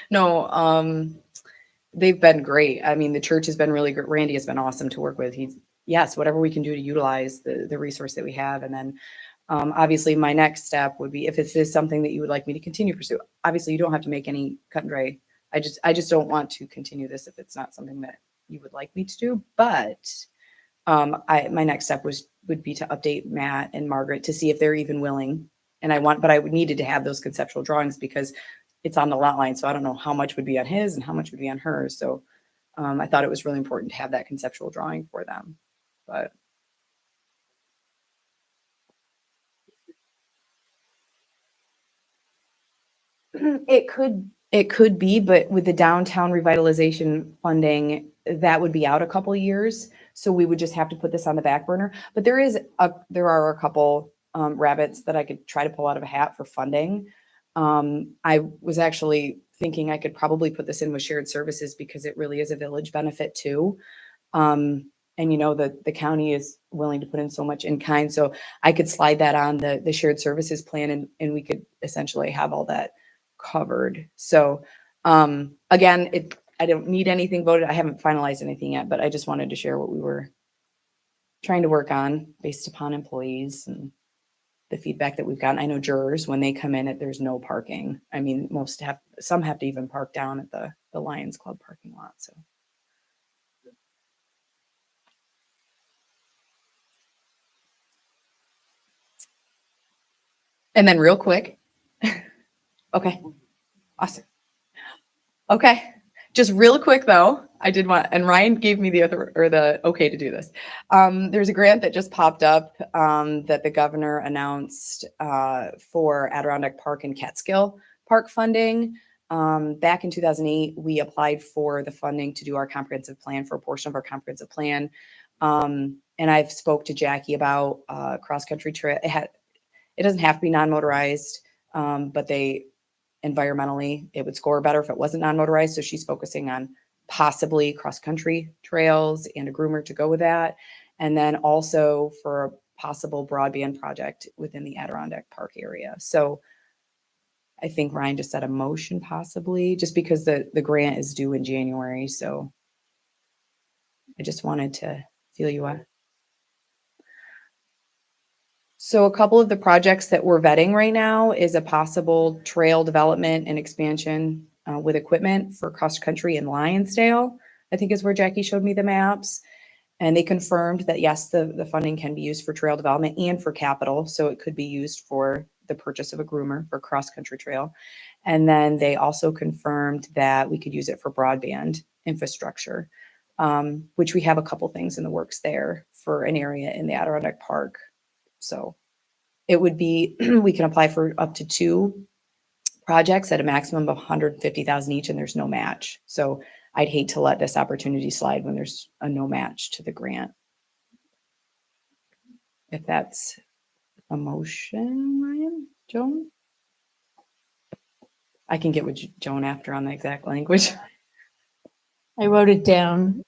No, they've been great. I mean, the church has been really good. Randy has been awesome to work with. Yes, whatever we can do to utilize the resource that we have. And then obviously my next step would be if this is something that you would like me to continue to pursue. Obviously, you don't have to make any cut and dry. I just don't want to continue this if it's not something that you would like me to do. But my next step would be to update Matt and Margaret to see if they're even willing. But I would needed to have those conceptual drawings because it's on the lot line. So I don't know how much would be on his and how much would be on hers. So I thought it was really important to have that conceptual drawing for them. But it could be, but with the downtown revitalization funding, that would be out a couple of years. So we would just have to put this on the back burner. But there are a couple rabbits that I could try to pull out of a hat for funding. I was actually thinking I could probably put this in with shared services because it really is a village benefit too. And the county is willing to put in so much in kind. So I could slide that on the shared services plan and we could essentially have all that covered. So again, I don't need anything voted. I haven't finalized anything yet, but I just wanted to share what we were trying to work on based upon employees and the feedback that we've gotten. I know jurors, when they come in, there's no parking. I mean, some have to even park down at the Lions Club parking lot. So. And then real quick. Okay. Awesome. Okay. Just real quick though, I did want, and Ryan gave me the okay to do this. There's a grant that just popped up that the governor announced for Adirondack Park and Catskill Park funding. Back in 2008, we applied for the funding to do our comprehensive plan for a portion of our comprehensive plan. And I've spoke to Jackie about cross-country trail. It doesn't have to be non-motorized, but environmentally, it would score better if it wasn't non-motorized. So she's focusing on possibly cross-country trails and a groomer to go with that. And then also for a possible broadband project within the Adirondack Park area. So I think Ryan just said a motion possibly, just because the grant is due in January. So I just wanted to feel you out. So a couple of the projects that we're vetting right now is a possible trail development and expansion with equipment for cross country in Lionsdale, I think is where Jackie showed me the maps. And they confirmed that yes, the funding can be used for trail development and for capital. So it could be used for the purchase of a groomer for cross country trail. And then they also confirmed that we could use it for broadband infrastructure, which we have a couple things in the works there for an area in the Adirondack Park. So it would be, we can apply for up to 2 projects at a maximum of 150,000 each, and there's no match. So I'd hate to let this opportunity slide when there's a no match to the grant. If that's a motion, Ryan, Joan? I can get with Joan after on the exact language. I wrote it down,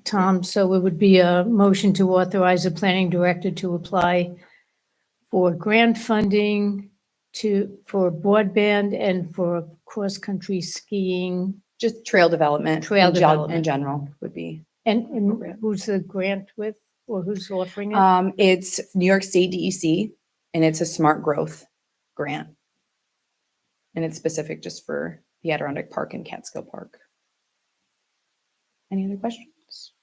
Tom, so it would be a motion to authorize the planning director to apply for grant funding for broadband and for cross-country skiing. Just trail development. Trail in development. general would be. And who's the grant with, or who's offering it? It's New York State DEC, and it's a smart growth grant. And it's specific just for the Adirondack Park and Catskill Park. Any other questions?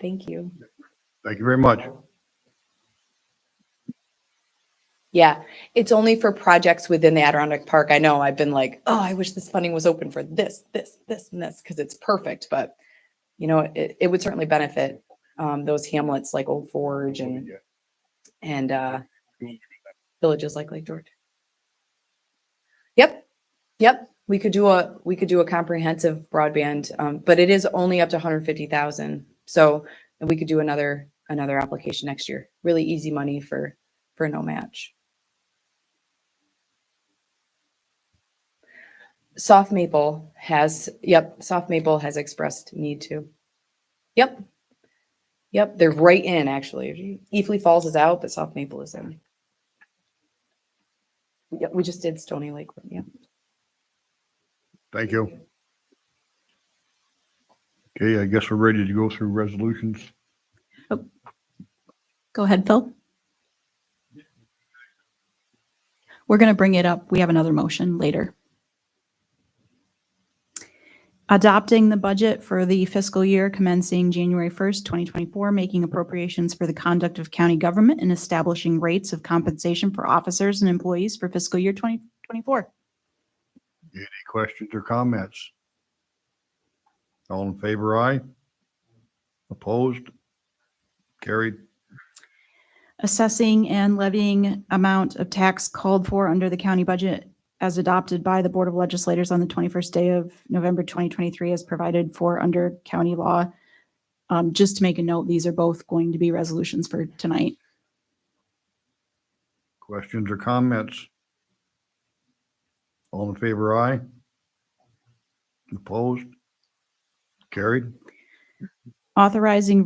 Thank you. Thank you very much. Yeah, it's only for projects within the Adirondack Park. I know I've been like, oh, I wish this funding was open for this, and this, because it's perfect. But, it would certainly benefit those hamlets like Old Forge and villages like Lake George. Yep. We could do a comprehensive broadband, but it is only up to 150,000. So we could do another application next year. Really easy money for no match. Soft Maple has expressed need to. Yep. Yep, they're right in, actually. Eafley Falls is out, but South Maple is in. Yep, we just did Stony Lake. Yeah. Thank you. Okay, I guess we're ready to go through resolutions. Go ahead, Phil. We're going to bring it up. We have another motion later. Adopting the budget for the fiscal year commencing January 1st, 2024, making appropriations for the conduct of county government and establishing rates of compensation for officers and employees for fiscal year 2024. Any questions or comments? All in favor, aye. Opposed? Carried. Assessing and levying amount of tax called for under the county budget as adopted by the Board of Legislators on the 21st day of November 2023 as provided for under county law. Just to make a note, these are both going to be resolutions for tonight. Questions or comments? All in favor, aye. Opposed? Carried. Authorizing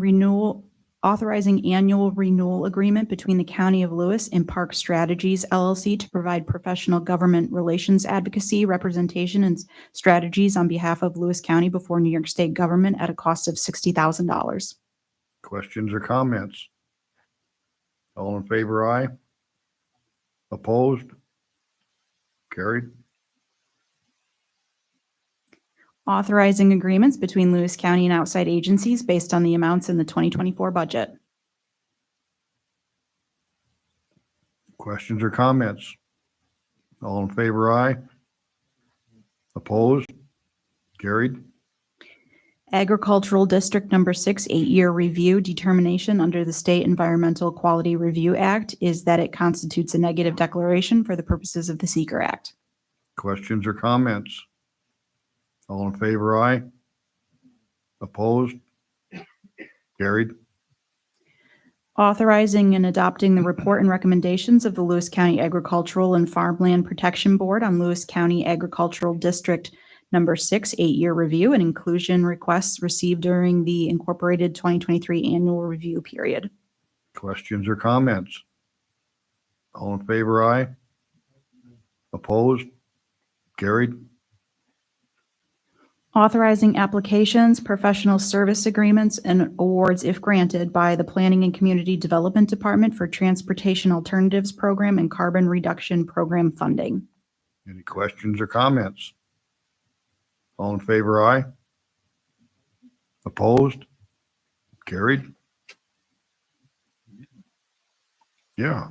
annual renewal agreement between the County of Lewis and Park Strategies LLC to provide professional government relations advocacy, representation, and strategies on behalf of Lewis County before New York State government at a cost of $60,000. Questions or comments? All in favor, aye. Opposed? Carried. Authorizing agreements between Lewis County and outside agencies based on the amounts in the 2024 budget. Questions or comments? All in favor, aye. Opposed? Carried. Agricultural District Number 6 8-year review determination under the State Environmental Quality Review Act is that it constitutes a negative declaration for the purposes of the Seeker Act. Questions or comments? All in favor, aye. Opposed? Carried. Authorizing and adopting the report and recommendations of the Lewis County Agricultural and Farmland Protection Board on Lewis County Agricultural District Number 6 8-year review and inclusion requests received during the incorporated 2023 annual review period. Questions or comments? All in favor, aye. Opposed? Carried. Authorizing applications, professional service agreements, and awards if granted by the Planning and Community Development Department for Transportation Alternatives Program and Carbon Reduction Program funding. Any questions or comments? All in favor, aye. Opposed? Carried. Yeah.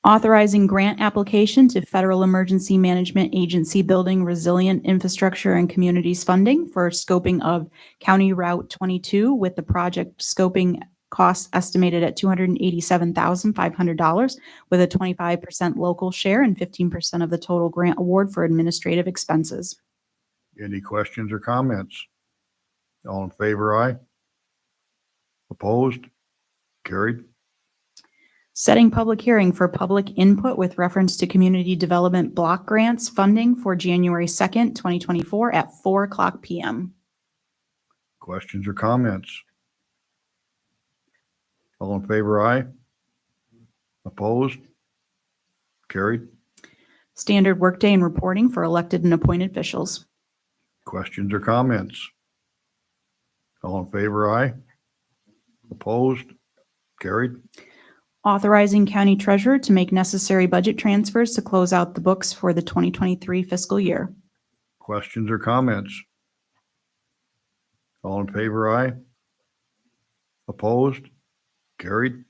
Authorizing grant application to Federal Emergency Management Agency Building Resilient Infrastructure and Communities Funding for scoping of County Route 22 with the project scoping costs estimated at $287,500 with a 25% local share and 15% of the total grant award for administrative expenses. Any questions or comments? All in favor, aye. Opposed? Carried. Setting public hearing for public input with reference to community development block grants funding for January 2nd, 2024 at 4:00 p.m. Questions or comments? All in favor, aye. Opposed? Carried. Standard workday and reporting for elected and appointed officials. Questions or comments? All in favor, aye. Opposed? Carried. Authorizing county treasurer to make necessary budget transfers to close out the books for the 2023 fiscal year. Questions or comments? All in favor, aye. Opposed? Carried.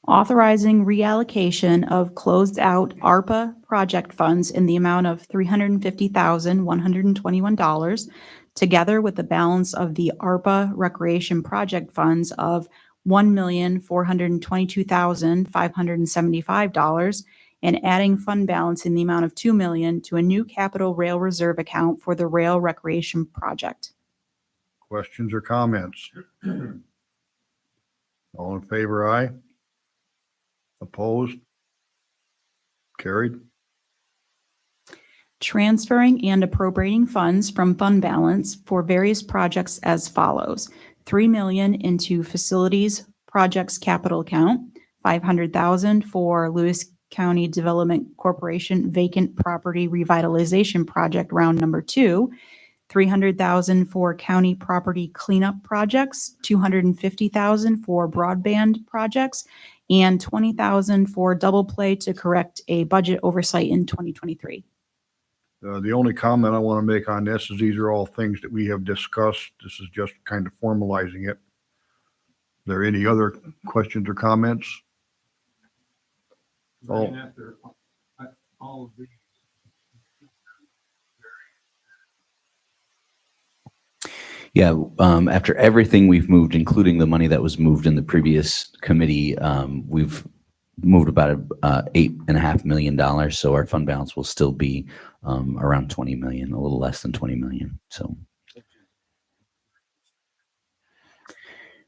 Authorizing reallocation of closed out ARPA project funds in the amount of $350,121, together with the balance of the ARPA recreation project funds of $1,422,575, and adding fund balance in the amount of $2 million to a new capital rail reserve account for the rail recreation project. Questions or comments? All in favor, aye. Opposed? Carried. transferring and appropriating funds from fund balance for various projects as follows. 3 million into facilities projects capital account, 500,000 for Lewis County Development Corporation vacant property revitalization project round number 2, 300,000 for county property cleanup projects, 250,000 for broadband projects, and 20,000 for double play to correct a budget oversight in 2023. The only comment I want to make on this is these are all things that we have discussed. This is just kind of formalizing it. Are there any other questions or comments? Oh. Yeah, after everything we've moved, including the money that was moved in the previous committee, we've moved about $8.5 million. So our fund balance will still be around 20 million, a little less than 20 million. So,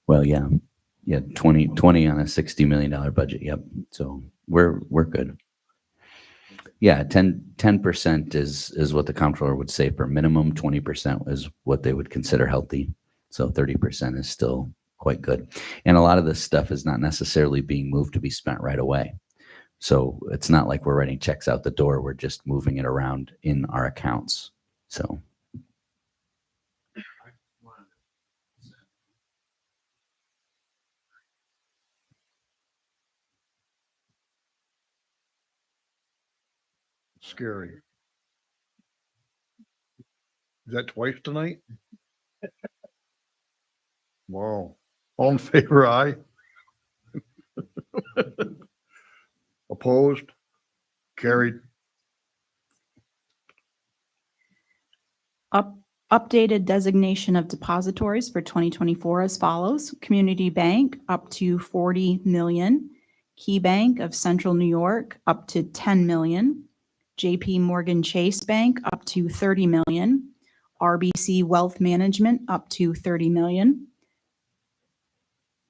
well, yeah, 20 on a $60 million budget. Yep. So we're good. Yeah, 10% is what the comptroller would say per minimum. 20% is what they would consider healthy. So 30% is still quite good. And a lot of this stuff is not necessarily being moved to be spent right away. So it's not like we're writing checks out the door. We're just moving it around in our accounts. So. Scary. Is that twice tonight? Wow. All in favor, aye. Opposed? Carried. Updated designation of depositories for 2024 as follows. Community Bank up to 40 million. Key Bank of Central New York up to 10 million. JP Morgan Chase Bank up to 30 million. RBC Wealth Management up to 30 million.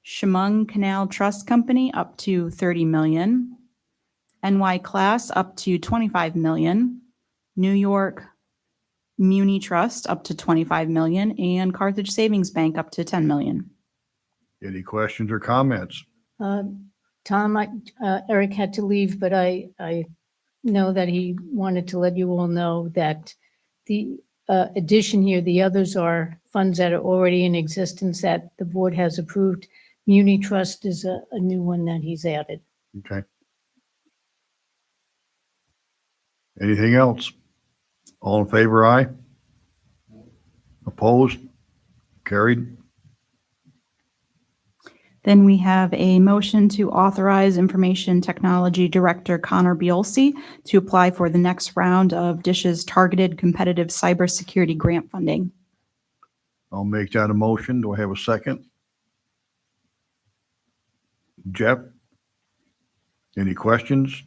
Chemung Canal Trust Company up to 30 million. NY Class up to 25 million. New York Muni Trust up to 25 million, and Carthage Savings Bank up to 10 million. Any questions or comments? Tom, Eric had to leave, but I know that he wanted to let you all know that the addition here, the others are funds that are already in existence that the board has approved. Muni Trust is a new one that he's added. Okay. Anything else? All in favor, aye. Opposed? Carried. Then we have a motion to authorize Information Technology Director Connor Biolsi to apply for the next round of DISH's targeted competitive cybersecurity grant funding. I'll make that a motion. Do I have a second? Jeff? Any questions?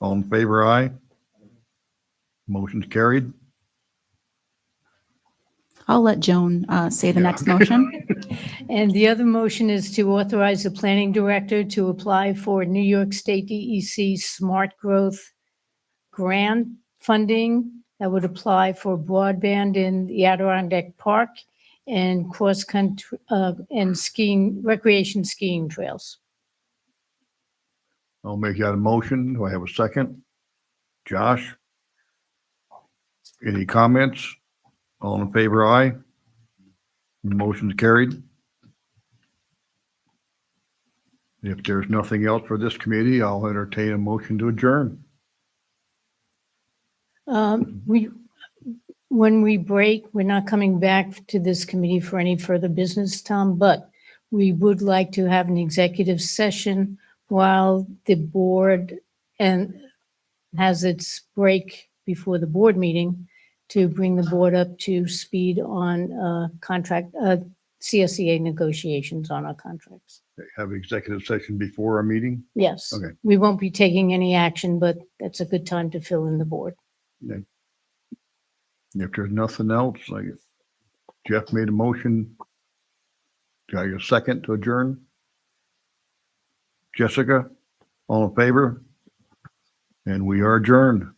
All in favor, aye. Motion's carried. I'll let Joan say the next motion. And the other motion is to authorize the planning director to apply for New York State DEC Smart Growth Grant funding that would apply for broadband in the Adirondack Park and cross-country and skiing, recreation skiing trails. I'll make that a motion. Do I have a second? Josh? Any comments? All in favor, aye. Motion's carried. If there's nothing else for this committee, I'll entertain a motion to adjourn. When we break, we're not coming back to this committee for any further business, Tom, but we would like to have an executive session while the board has its break before the board meeting to bring the board up to speed on contract, CSEA negotiations on our contracts. Have executive session before our meeting? Yes. Okay. We won't be taking any action, but that's a good time to fill in the board. If there's nothing else, like Jeff made a motion. Do I get a second to adjourn? Jessica, all in favor? And we are adjourned.